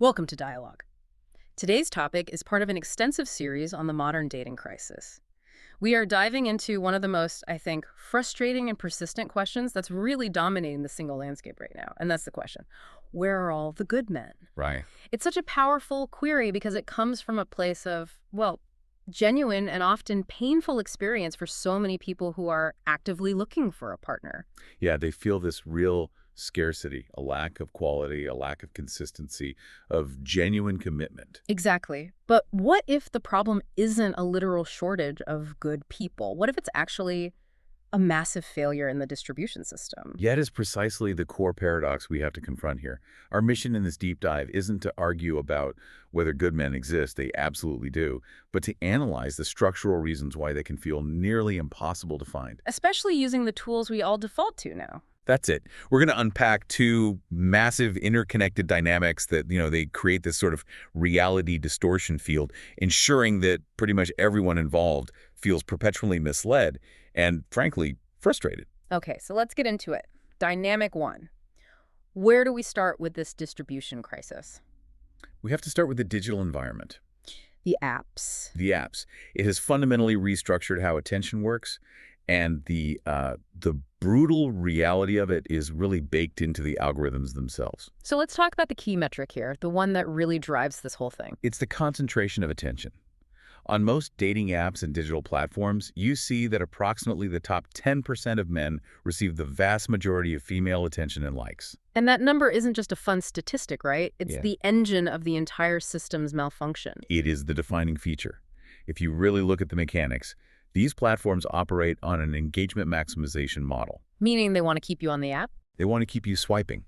Welcome to Dialogue. Today's topic is part of an extensive series on the modern dating crisis. We are diving into one of the most, I think, frustrating and persistent questions that's really dominating the single landscape right now. And that's the question, where are all the good men? Right. It's such a powerful query because it comes from a place of, well, genuine and often painful experience for so many people who are actively looking for a partner. Yeah, they feel this real scarcity, a lack of quality, a lack of consistency, of genuine commitment. Exactly. But what if the problem isn't a literal shortage of good people? What if it's actually a massive failure in the distribution system? Yet is precisely the core paradox we have to confront here. Our mission in this deep dive isn't to argue about whether good men exist, they absolutely do, but to analyze the structural reasons why they can feel nearly impossible to find. Especially using the tools we all default to now. That's it. We're going to unpack two massive interconnected dynamics that, they create this sort of reality distortion field, ensuring that pretty much everyone involved feels perpetually misled and, frankly, frustrated. Okay, so let's get into it. Dynamic one. Where do we start with this distribution crisis? We have to start with the digital environment. The apps. The apps. It has fundamentally restructured how attention works, and the brutal reality of it is really baked into the algorithms themselves. So let's talk about the key metric here, the one that really drives this whole thing. It's the concentration of attention. On most dating apps and digital platforms, you see that approximately the top 10% of men receive the vast majority of female attention and likes. And that number isn't just a fun statistic, right? It's Yeah. the engine of the entire system's malfunction. It is the defining feature. If you really look at the mechanics, these platforms operate on an engagement maximization model. Meaning they want to keep you on the app? They want to keep you swiping.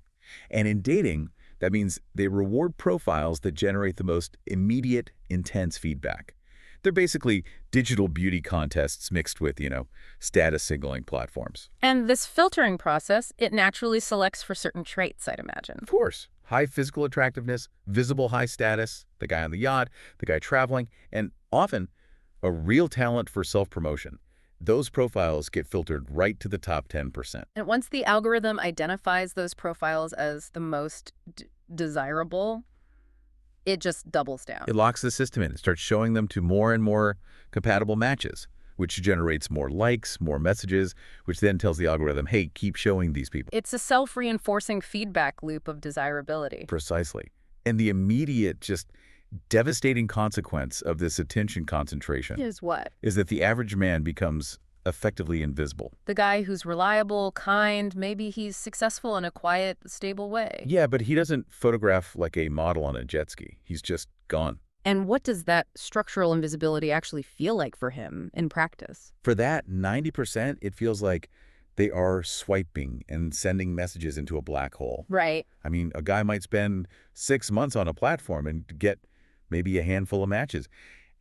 And in dating, that means they reward profiles that generate the most immediate, intense feedback. They're basically digital beauty contests mixed with, status signaling platforms. And this filtering process, it naturally selects for certain traits, I'd imagine. Of course, high physical attractiveness, visible high status, the guy on the yacht, the guy traveling, and often a real talent for self-promotion. Those profiles get filtered right to the top 10%. And once the algorithm identifies those profiles as the most desirable, it just doubles down. It locks the system in. It starts showing them to more and more compatible matches, which generates more likes, more messages, which then tells the algorithm, hey, keep showing these people. It's a self-reinforcing feedback loop of desirability. Precisely. And the immediate, just devastating consequence of this attention concentration Is what? is that the average man becomes effectively invisible. The guy who's reliable, kind, maybe he's successful in a quiet, stable way. Yeah, but he doesn't photograph like a model on a jet ski. He's just gone. And what does that structural invisibility actually feel like for him in practice? For that 90%, it feels like they are swiping and sending messages into a black hole. Right. I mean, a guy might spend 6 months on a platform and get maybe a handful of matches.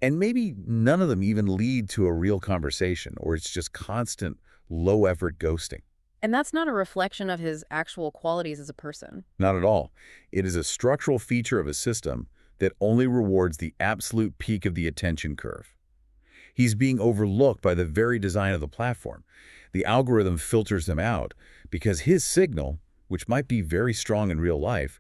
And maybe none of them even lead to a real conversation, or it's just constant, low-effort ghosting. And that's not a reflection of his actual qualities as a person. Not at all. It is a structural feature of a system that only rewards the absolute peak of the attention curve. He's being overlooked by the very design of the platform. The algorithm filters them out because his signal, which might be very strong in real life,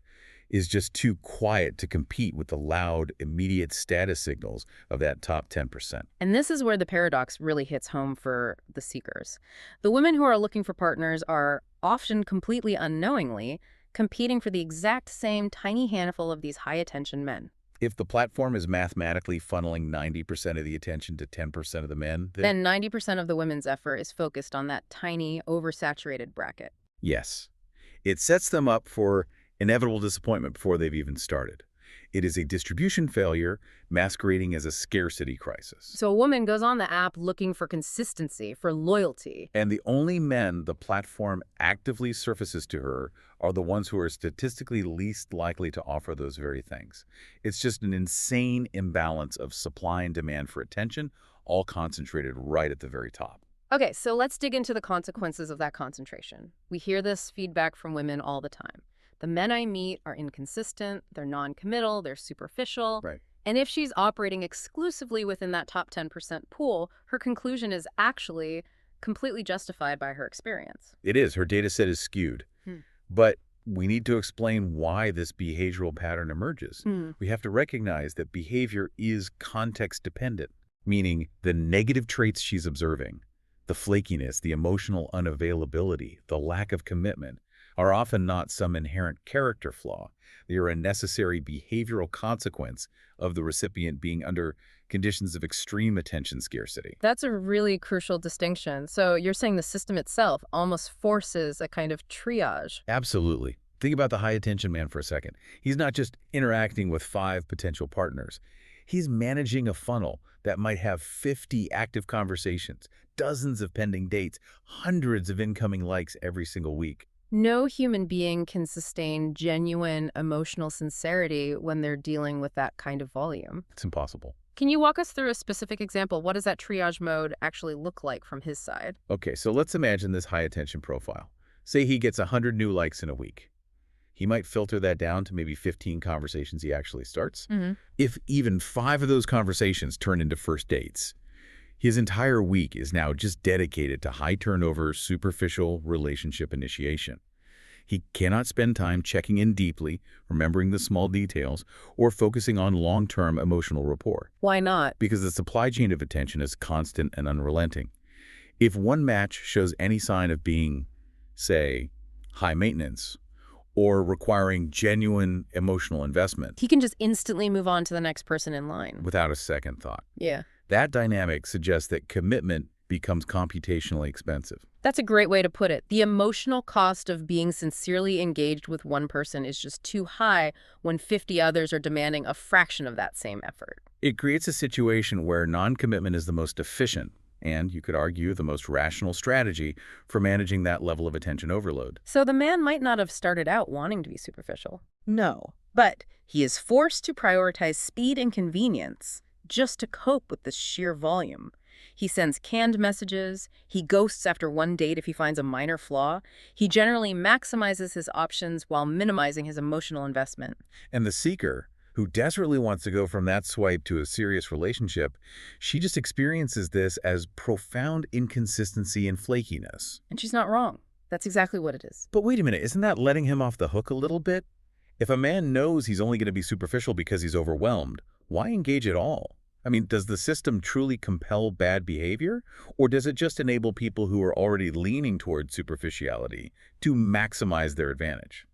is just too quiet to compete with the loud, immediate status signals of that top 10%. And this is where the paradox really hits home for the seekers. The women who are looking for partners are often completely unknowingly competing for the exact same tiny handful of these high-attention men. If the platform is mathematically funneling 90% of the attention to 10% of the men, Then 90% of the women's effort is focused on that tiny, oversaturated bracket. yes, it sets them up for inevitable disappointment before they've even started. It is a distribution failure masquerading as a scarcity crisis. So a woman goes on the app looking for consistency, for loyalty. And the only men the platform actively surfaces to her are the ones who are statistically least likely to offer those very things. It's just an insane imbalance of supply and demand for attention, all concentrated right at the very top. Okay, so let's dig into the consequences of that concentration. We hear this feedback from women all the time. The men I meet are inconsistent, they're non-committal, they're superficial. Right. And if she's operating exclusively within that top 10% pool, her conclusion is actually completely justified by her experience. It is. Her data set is skewed. Hmm. But we need to explain why this behavioral pattern emerges. Hmm. We have to recognize that behavior is context dependent, meaning the negative traits she's observing, the flakiness, the emotional unavailability, the lack of commitment, are often not some inherent character flaw. They are a necessary behavioral consequence of the recipient being under conditions of extreme attention scarcity. That's a really crucial distinction. So you're saying the system itself almost forces a kind of triage. Absolutely. Think about the high attention man for a second. He's not just interacting with 5 potential partners. He's managing a funnel that might have 50 active conversations, dozens of pending dates, hundreds of incoming likes every single week. No human being can sustain genuine emotional sincerity when they're dealing with that kind of volume. It's impossible. Can you walk us through a specific example? What does that triage mode actually look like from his side? Okay, so let's imagine this high attention profile. Say he gets 100 new likes in a week. He might filter that down to maybe 15 conversations he actually starts. Hmm. If even 5 of those conversations turn into first dates, his entire week is now just dedicated to high turnover, superficial relationship initiation. He cannot spend time checking in deeply, remembering the small details, or focusing on long-term emotional rapport, Why not? because the supply chain of attention is constant and unrelenting. If one match shows any sign of being, say, high maintenance, or requiring genuine emotional investment He can just instantly move on to the next person in line. without a second thought, Yeah. that dynamic suggests that commitment becomes computationally expensive. That's a great way to put it. The emotional cost of being sincerely engaged with one person is just too high when 50 others are demanding a fraction of that same effort. It creates a situation where non-commitment is the most efficient and, you could argue, the most rational strategy for managing that level of attention overload. So the man might not have started out wanting to be superficial. No. But he is forced to prioritize speed and convenience just to cope with the sheer volume. He sends canned messages. He ghosts after one date if he finds a minor flaw. He generally maximizes his options while minimizing his emotional investment. And the seeker, who desperately wants to go from that swipe to a serious relationship, she just experiences this as profound inconsistency and flakiness. And she's not wrong. That's exactly what it is. But wait a minute, isn't that letting him off the hook a little bit? If a man knows he's only going to be superficial because he's overwhelmed, why engage at all? I mean, does the system truly compel bad behavior? Or does it just enable people who are already leaning toward superficiality to maximize their advantage?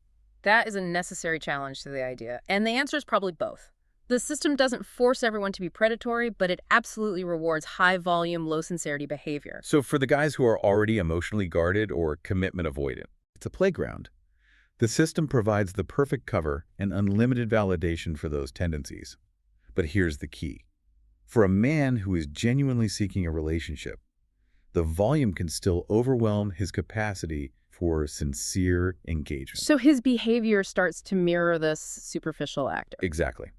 That is a necessary challenge to the idea. And the answer is probably both. The system doesn't force everyone to be predatory, but it absolutely rewards high-volume, low-sincerity behavior. So for the guys who are already emotionally guarded or commitment avoidant, it's a playground. The system provides the perfect cover and unlimited validation for those tendencies. But here's the key. For a man who is genuinely seeking a relationship, the volume can still overwhelm his capacity for sincere engagement. So his behavior starts to mirror this superficial actor. Exactly.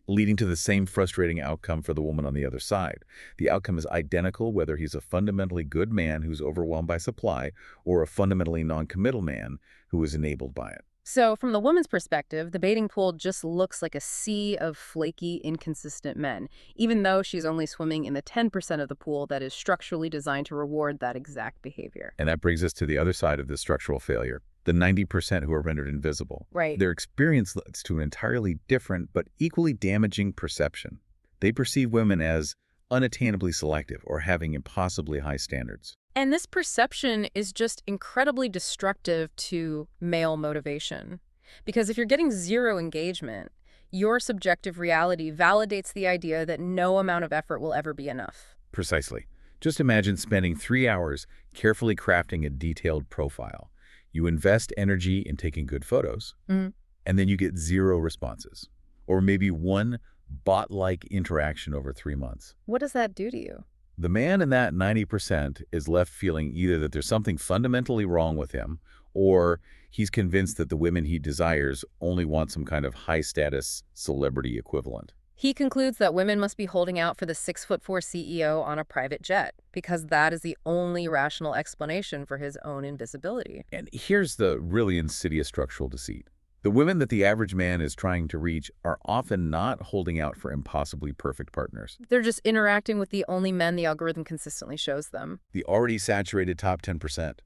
Leading to the same frustrating outcome for the woman on the other side. The outcome is identical whether he's a fundamentally good man who's overwhelmed by supply or a fundamentally non-committal man who is enabled by it. So from the woman's perspective, the baiting pool just looks like a sea of flaky, inconsistent men, even though she's only swimming in the 10% of the pool that is structurally designed to reward that exact behavior. And that brings us to the other side of this structural failure, the 90% who are rendered invisible. Right. Their experience leads to an entirely different but equally damaging perception. They perceive women as unattainably selective or having impossibly high standards. And this perception is just incredibly destructive to male motivation. Because if you're getting zero engagement, your subjective reality validates the idea that no amount of effort will ever be enough. Precisely. Just imagine spending 3 hours carefully crafting a detailed profile. You invest energy in taking good photos, Mhm. and then you get 0 responses, or maybe 1 bot-like interaction over 3 months. What does that do to you? The man in that 90% is left feeling either that there's something fundamentally wrong with him, or he's convinced that the women he desires only want some kind of high-status celebrity equivalent. He concludes that women must be holding out for the 6'4" CEO on a private jet, because that is the only rational explanation for his own invisibility. And here's the really insidious structural deceit. The women that the average man is trying to reach are often not holding out for impossibly perfect partners. They're just interacting with the only men the algorithm consistently shows them. The already saturated top 10%.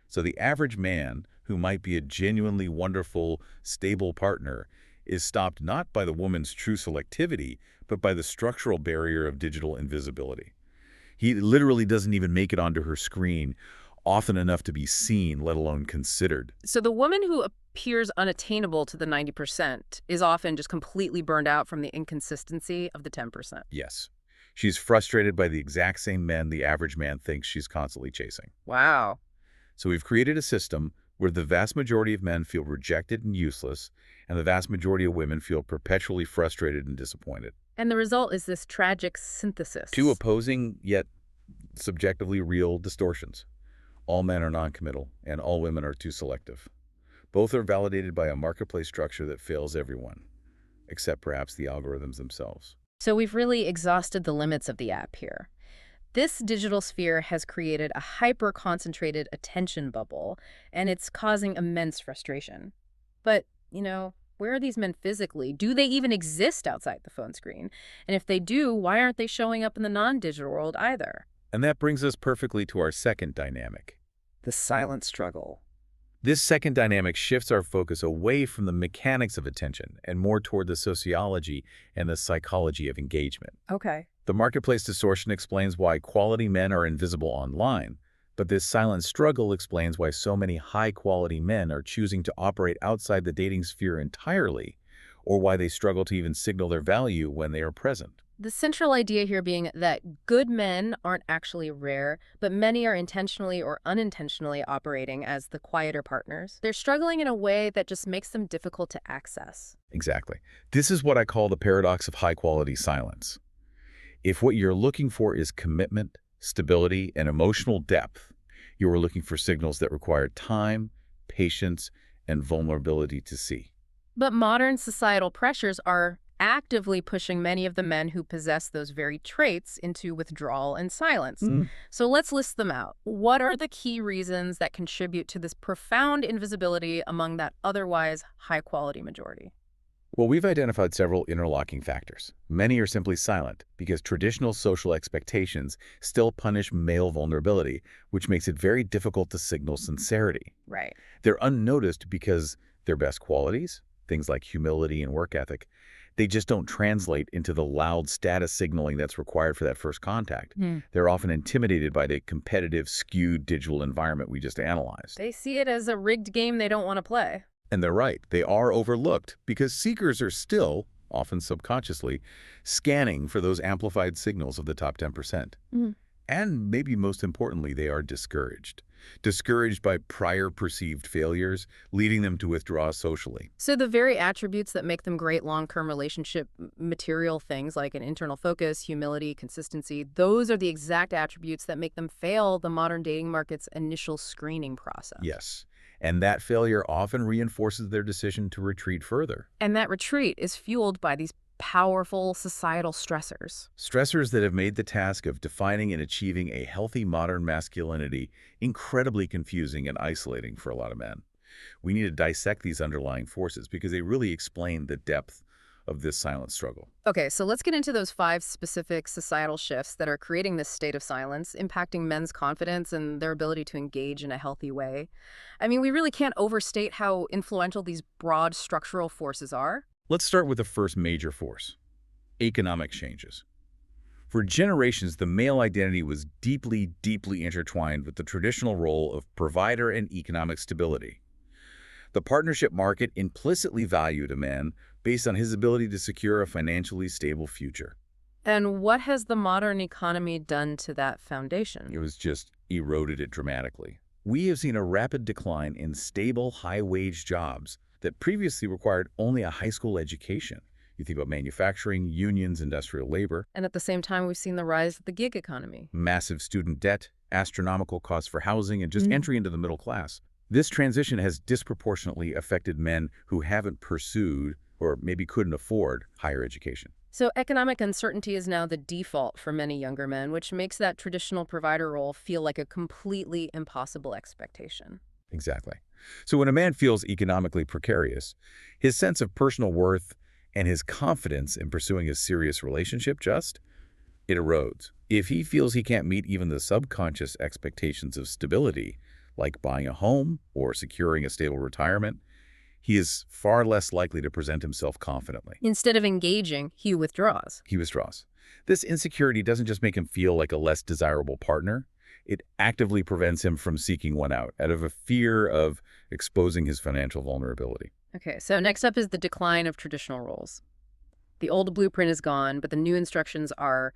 So the average man who might be a genuinely wonderful, stable partner, is stopped not by the woman's true selectivity, but by the structural barrier of digital invisibility. He literally doesn't even make it onto her screen often enough to be seen, let alone considered. So the woman who appears unattainable to the 90% is often just completely burned out from the inconsistency of the 10%. Yes. She's frustrated by the exact same men the average man thinks she's constantly chasing. Wow. So we've created a system where the vast majority of men feel rejected and useless, and the vast majority of women feel perpetually frustrated and disappointed. And the result is this tragic synthesis. Two opposing, yet subjectively real distortions. All men are noncommittal, and all women are too selective. Both are validated by a marketplace structure that fails everyone, except perhaps the algorithms themselves. So we've really exhausted the limits of the app here. This digital sphere has created a hyper-concentrated attention bubble, and it's causing immense frustration. But, where are these men physically? Do they even exist outside the phone screen? And if they do, why aren't they showing up in the non-digital world either? And that brings us perfectly to our second dynamic. The silent struggle. This second dynamic shifts our focus away from the mechanics of attention and more toward the sociology and the psychology of engagement. Okay. The marketplace distortion explains why quality men are invisible online, but this silent struggle explains why so many high-quality men are choosing to operate outside the dating sphere entirely, or why they struggle to even signal their value when they are present. The central idea here being that good men aren't actually rare, but many are intentionally or unintentionally operating as the quieter partners. They're struggling in a way that just makes them difficult to access. Exactly. This is what I call the paradox of high-quality silence. If what you're looking for is commitment, stability, and emotional depth, you are looking for signals that require time, patience, and vulnerability to see. But modern societal pressures are actively pushing many of the men who possess those very traits into withdrawal and silence. So let's list them out. What are the key reasons that contribute to this profound invisibility among that otherwise high-quality majority? Well, we've identified several interlocking factors. Many are simply silent because traditional social expectations still punish male vulnerability, which makes it very difficult to signal sincerity. Right. They're unnoticed because their best qualities, things like humility and work ethic, they just don't translate into the loud status signaling that's required for that first contact. They're often intimidated by the competitive, skewed digital environment we just analyzed. They see it as a rigged game they don't want to play. And they're right. They are overlooked because seekers are still, often subconsciously, scanning for those amplified signals of the top 10%. And maybe most importantly, they are discouraged. Discouraged by prior perceived failures, leading them to withdraw socially. So the very attributes that make them great long-term relationship material things like an internal focus, humility, consistency, those are the exact attributes that make them fail the modern dating market's initial screening process. Yes. And that failure often reinforces their decision to retreat further. And that retreat is fueled by these powerful societal stressors. Stressors that have made the task of defining and achieving a healthy modern masculinity incredibly confusing and isolating for a lot of men. We need to dissect these underlying forces because they really explain the depth of this silent struggle. Okay, so let's get into those 5 specific societal shifts that are creating this state of silence, impacting men's confidence and their ability to engage in a healthy way. I mean, we really can't overstate how influential these broad structural forces are. Let's start with the first major force, economic changes. For generations, the male identity was deeply, deeply intertwined with the traditional role of provider and economic stability. The partnership market implicitly valued a man based on his ability to secure a financially stable future. And what has the modern economy done to that foundation? It was just eroded it dramatically. We have seen a rapid decline in stable, high-wage jobs that previously required only a high school education. You think about manufacturing, unions, industrial labor. And at the same time, we've seen the rise of the gig economy. Massive student debt, astronomical costs for housing, and just entry into the middle class. This transition has disproportionately affected men who haven't pursued or maybe couldn't afford higher education. So economic uncertainty is now the default for many younger men, which makes that traditional provider role feel like a completely impossible expectation. Exactly. So when a man feels economically precarious, his sense of personal worth and his confidence in pursuing a serious relationship it erodes. If he feels he can't meet even the subconscious expectations of stability, like buying a home or securing a stable retirement, he is far less likely to present himself confidently. Instead of engaging, he withdraws. He withdraws. This insecurity doesn't just make him feel like a less desirable partner. It actively prevents him from seeking one out of a fear of exposing his financial vulnerability. Okay, so next up is the decline of traditional roles. The old blueprint is gone, but the new instructions are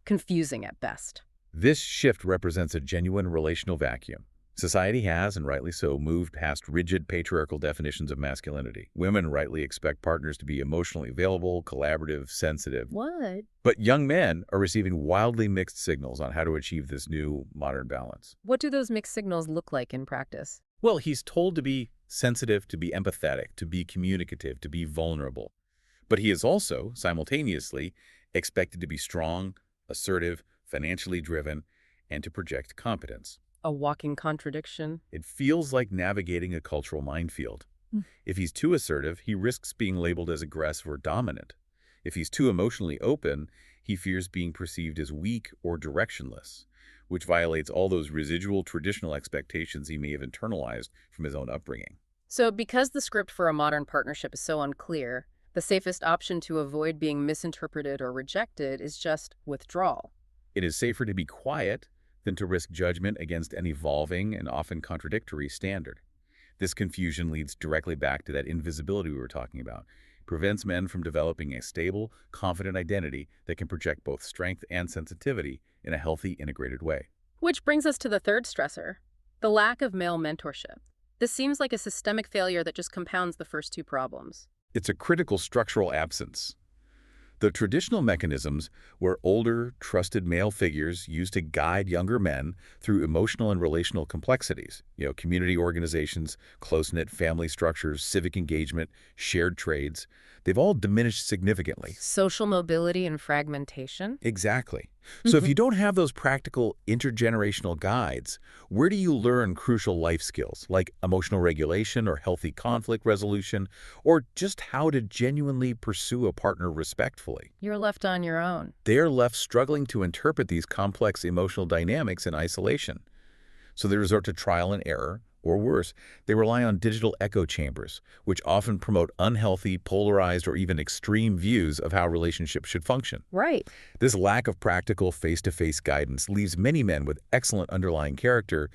confusing at best. This shift represents a genuine relational vacuum. Society has, and rightly so, moved past rigid patriarchal definitions of masculinity. Women rightly expect partners to be emotionally available, collaborative, sensitive. What? But young men are receiving wildly mixed signals on how to achieve this new modern balance. What do those mixed signals look like in practice? Well, he's told to be sensitive, to be empathetic, to be communicative, to be vulnerable. But he is also, simultaneously, expected to be strong, assertive, financially driven, and to project competence. A walking contradiction. It feels like navigating a cultural minefield. If he's too assertive, he risks being labeled as aggressive or dominant. If he's too emotionally open, he fears being perceived as weak or directionless, which violates all those residual traditional expectations he may have internalized from his own upbringing. So because the script for a modern partnership is so unclear, the safest option to avoid being misinterpreted or rejected is just withdrawal. It is safer to be quiet than to risk judgment against an evolving and often contradictory standard. This confusion leads directly back to that invisibility we were talking about. It prevents men from developing a stable, confident identity that can project both strength and sensitivity in a healthy, integrated way. Which brings us to the third stressor, the lack of male mentorship. This seems like a systemic failure that just compounds the first two problems. It's a critical structural absence. The traditional mechanisms where older, trusted male figures used to guide younger men through emotional and relational complexities, community organizations, close-knit family structures, civic engagement, shared trades, they've all diminished significantly. Social mobility and fragmentation? Exactly. So if you don't have those practical intergenerational guides, where do you learn crucial life skills like emotional regulation or healthy conflict resolution, or just how to genuinely pursue a partner respectfully? You're left on your own. They're left struggling to interpret these complex emotional dynamics in isolation. So they resort to trial and error, or worse, they rely on digital echo chambers, which often promote unhealthy, polarized, or even extreme views of how relationships should function. Right. This lack of practical face-to-face guidance leaves many men with excellent underlying character,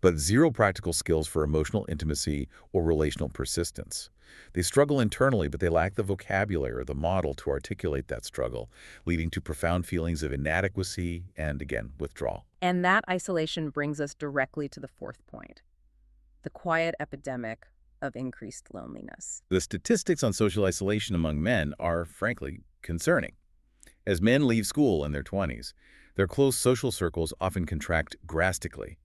but zero practical skills for emotional intimacy or relational persistence. They struggle internally, but they lack the vocabulary or the model to articulate that struggle, leading to profound feelings of inadequacy and, again, withdrawal. And that isolation brings us directly to the fourth point, the quiet epidemic of increased loneliness. The statistics on social isolation among men are, frankly, concerning. As men leave school in their 20s, their close social circles often contract drastically.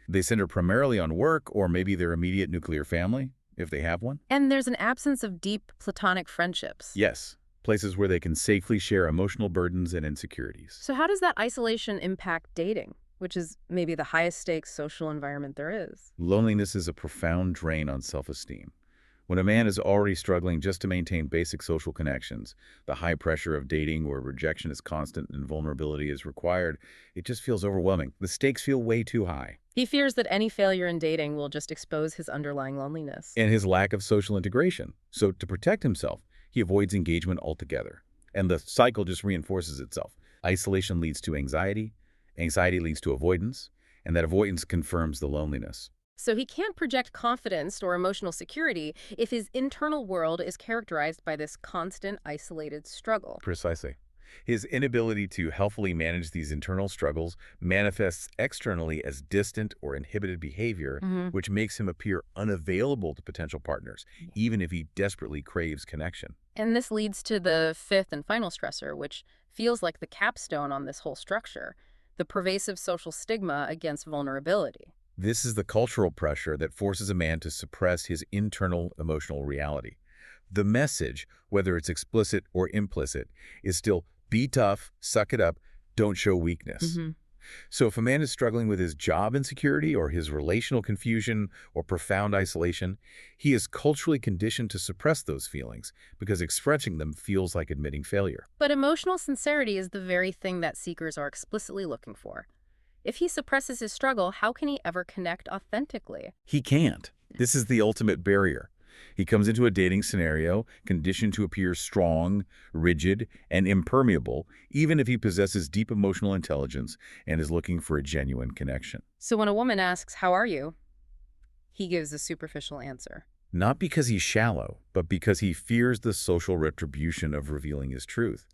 They center primarily on work or maybe their immediate nuclear family, if they have one. And there's an absence of deep platonic friendships. Yes, places where they can safely share emotional burdens and insecurities. So how does that isolation impact dating, which is maybe the highest stakes social environment there is? Loneliness is a profound drain on self-esteem. When a man is already struggling just to maintain basic social connections, the high pressure of dating where rejection is constant and vulnerability is required, it just feels overwhelming. The stakes feel way too high. He fears that any failure in dating will just expose his underlying loneliness. And his lack of social integration. So to protect himself, he avoids engagement altogether. And the cycle just reinforces itself. Isolation leads to anxiety, anxiety leads to avoidance, and that avoidance confirms the loneliness. So he can't project confidence or emotional security if his internal world is characterized by this constant, isolated struggle. Precisely. His inability to healthily manage these internal struggles manifests externally as distant or inhibited behavior, which makes him appear unavailable to potential partners, even if he desperately craves connection. And this leads to the fifth and final stressor, which feels like the capstone on this whole structure, the pervasive social stigma against vulnerability. This is the cultural pressure that forces a man to suppress his internal emotional reality. The message, whether it's explicit or implicit, is still be tough, suck it up, don't show weakness. So if a man is struggling with his job insecurity or his relational confusion or profound isolation, he is culturally conditioned to suppress those feelings because expressing them feels like admitting failure. But emotional sincerity is the very thing that seekers are explicitly looking for. If he suppresses his struggle, how can he ever connect authentically? He can't. This is the ultimate barrier. He comes into a dating scenario conditioned to appear strong, rigid, and impermeable, even if he possesses deep emotional intelligence and is looking for a genuine connection. So when a woman asks, "How are you?" he gives a superficial answer. Not because he's shallow, but because he fears the social retribution of revealing his truth.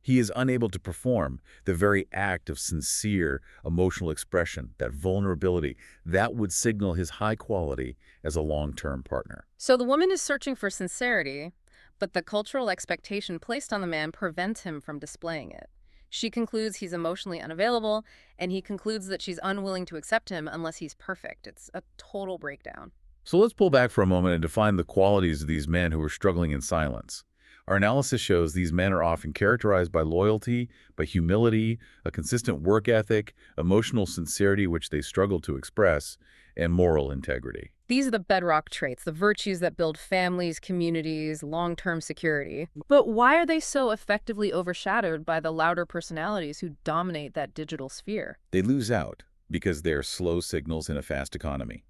He is unable to perform the very act of sincere emotional expression, that vulnerability, that would signal his high quality as a long-term partner. So the woman is searching for sincerity, but the cultural expectation placed on the man prevents him from displaying it. She concludes he's emotionally unavailable, and he concludes that she's unwilling to accept him unless he's perfect. It's a total breakdown. So let's pull back for a moment and define the qualities of these men who are struggling in silence. Our analysis shows these men are often characterized by loyalty, by humility, a consistent work ethic, emotional sincerity which they struggle to express, and moral integrity. These are the bedrock traits, the virtues that build families, communities, long-term security. But why are they so effectively overshadowed by the louder personalities who dominate that digital sphere? They lose out because they're slow signals in a fast economy.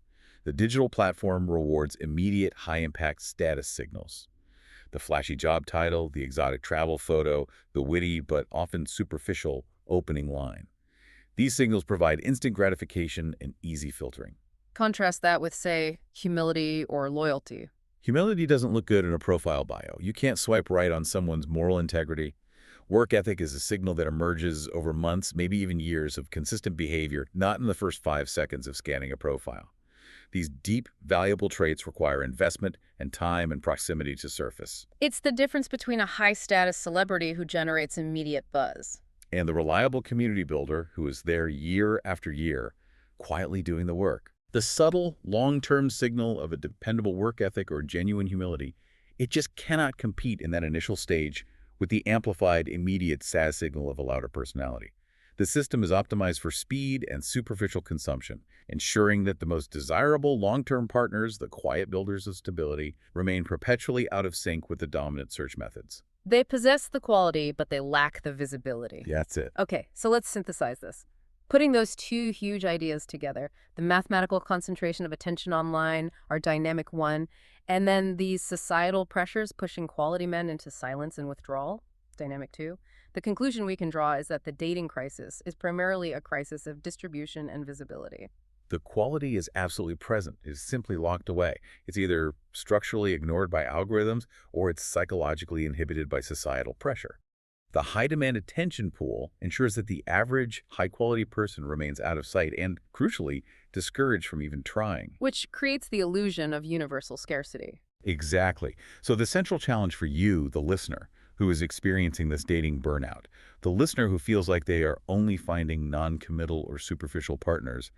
The digital platform rewards immediate high-impact status signals. The flashy job title, the exotic travel photo, the witty but often superficial opening line. These signals provide instant gratification and easy filtering. Contrast that with, say, humility or loyalty. Humility doesn't look good in a profile bio. You can't swipe right on someone's moral integrity. Work ethic is a signal that emerges over months, maybe even years of consistent behavior, not in the first 5 seconds of scanning a profile. These deep, valuable traits require investment and time and proximity to surface. It's the difference between a high-status celebrity who generates immediate buzz And the reliable community builder who is there year after year, quietly doing the work. The subtle, long-term signal of a dependable work ethic or genuine humility, it just cannot compete in that initial stage with the amplified, immediate SAS signal of a louder personality. The system is optimized for speed and superficial consumption, ensuring that the most desirable long-term partners, the quiet builders of stability, remain perpetually out of sync with the dominant search methods. They possess the quality, but they lack the visibility. That's it. Okay, so let's synthesize this. Putting those two huge ideas together, the mathematical concentration of attention online, our dynamic one, and then these societal pressures pushing quality men into silence and withdrawal, dynamic two, the conclusion we can draw is that the dating crisis is primarily a crisis of distribution and visibility. The quality is absolutely present, is simply locked away. It's either structurally ignored by algorithms or it's psychologically inhibited by societal pressure. The high-demand attention pool ensures that the average, high-quality person remains out of sight and, crucially, discouraged from even trying. Which creates the illusion of universal scarcity. Exactly. So the central challenge for you, the listener, who is experiencing this dating burnout, the listener who feels like they are only finding non-committal or superficial partners,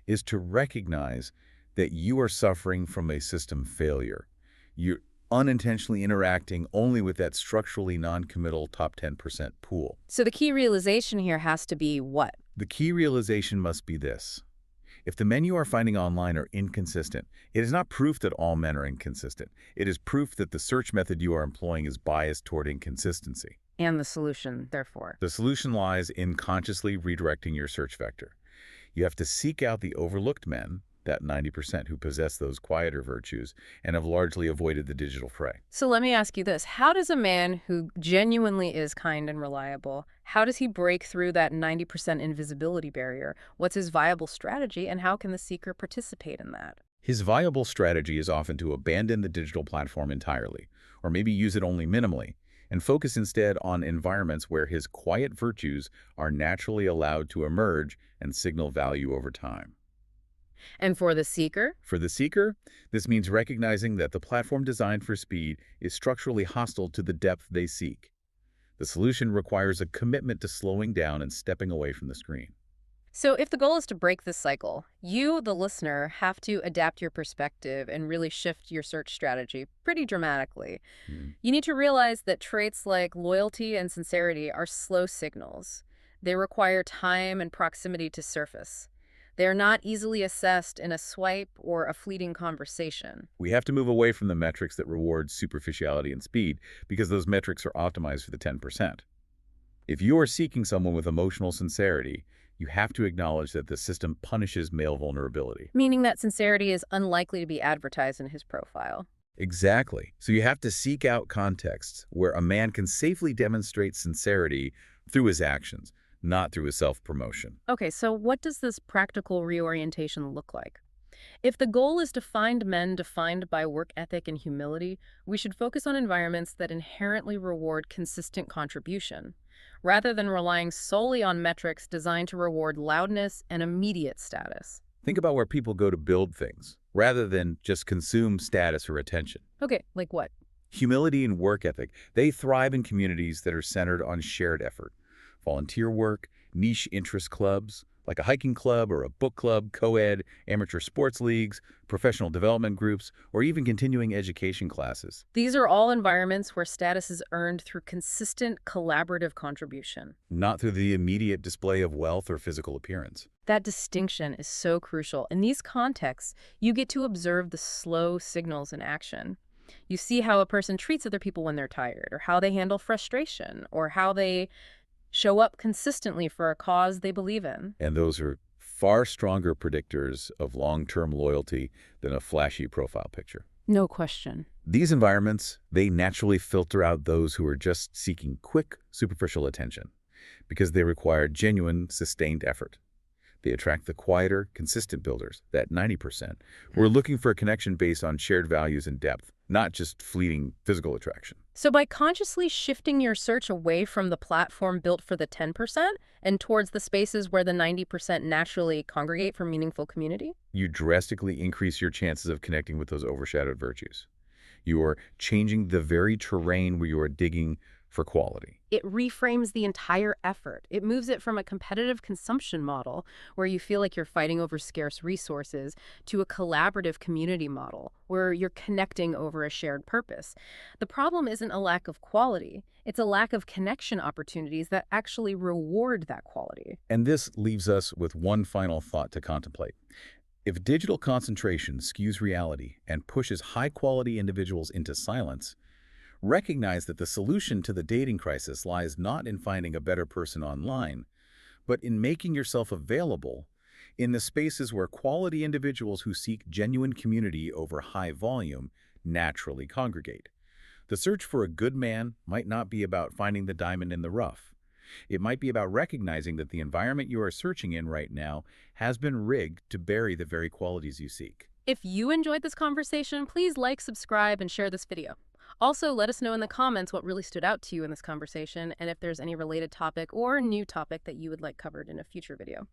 is to recognize that you are suffering from a system failure. You're unintentionally interacting only with that structurally non-committal top 10% pool. So the key realization here has to be what? The key realization must be this. If the men you are finding online are inconsistent, it is not proof that all men are inconsistent. It is proof that the search method you are employing is biased toward inconsistency. And the solution, therefore. The solution lies in consciously redirecting your search vector. You have to seek out the overlooked men, that 90% who possess those quieter virtues and have largely avoided the digital fray. So let me ask you this. How does a man who genuinely is kind and reliable, how does he break through that 90% invisibility barrier? What's his viable strategy, and how can the seeker participate in that? His viable strategy is often to abandon the digital platform entirely, or maybe use it only minimally, and focus instead on environments where his quiet virtues are naturally allowed to emerge and signal value over time. And for the seeker? For the seeker, this means recognizing that the platform designed for speed is structurally hostile to the depth they seek. The solution requires a commitment to slowing down and stepping away from the screen. So if the goal is to break this cycle, you, the listener, have to adapt your perspective and really shift your search strategy pretty dramatically. You need to realize that traits like loyalty and sincerity are slow signals. They require time and proximity to surface. They are not easily assessed in a swipe or a fleeting conversation. We have to move away from the metrics that reward superficiality and speed because those metrics are optimized for the 10%. If you are seeking someone with emotional sincerity, you have to acknowledge that the system punishes male vulnerability. Meaning that sincerity is unlikely to be advertised in his profile. Exactly. So you have to seek out contexts where a man can safely demonstrate sincerity through his actions, not through his self-promotion. Okay, so what does this practical reorientation look like? If the goal is to find men defined by work ethic and humility, we should focus on environments that inherently reward consistent contribution, rather than relying solely on metrics designed to reward loudness and immediate status. Think about where people go to build things, rather than just consume status or attention. Okay, like what? Humility and work ethic, they thrive in communities that are centered on shared effort. Volunteer work, niche interest clubs, like a hiking club or a book club, co-ed, amateur sports leagues, professional development groups, or even continuing education classes. These are all environments where status is earned through consistent collaborative contribution. Not through the immediate display of wealth or physical appearance. That distinction is so crucial. In these contexts, you get to observe the slow signals in action. You see how a person treats other people when they're tired, or how they handle frustration, or how they show up consistently for a cause they believe in. And those are far stronger predictors of long-term loyalty than a flashy profile picture. No question. These environments, they naturally filter out those who are just seeking quick, superficial attention because they require genuine, sustained effort. They attract the quieter, consistent builders, that 90%, who are looking for a connection based on shared values and depth, not just fleeting physical attraction. So by consciously shifting your search away from the platform built for the 10% and towards the spaces where the 90% naturally congregate for meaningful community? You drastically increase your chances of connecting with those overshadowed virtues. You are changing the very terrain where you are digging for quality. It reframes the entire effort. It moves it from a competitive consumption model where you feel like you're fighting over scarce resources to a collaborative community model where you're connecting over a shared purpose. The problem isn't a lack of quality. It's a lack of connection opportunities that actually reward that quality. And this leaves us with one final thought to contemplate. If digital concentration skews reality and pushes high-quality individuals into silence, recognize that the solution to the dating crisis lies not in finding a better person online, but in making yourself available in the spaces where quality individuals who seek genuine community over high volume naturally congregate. The search for a good man might not be about finding the diamond in the rough. It might be about recognizing that the environment you are searching in right now has been rigged to bury the very qualities you seek. If you enjoyed this conversation, please like, subscribe, and share this video. Also, let us know in the comments what really stood out to you in this conversation and if there's any related topic or new topic that you would like covered in a future video.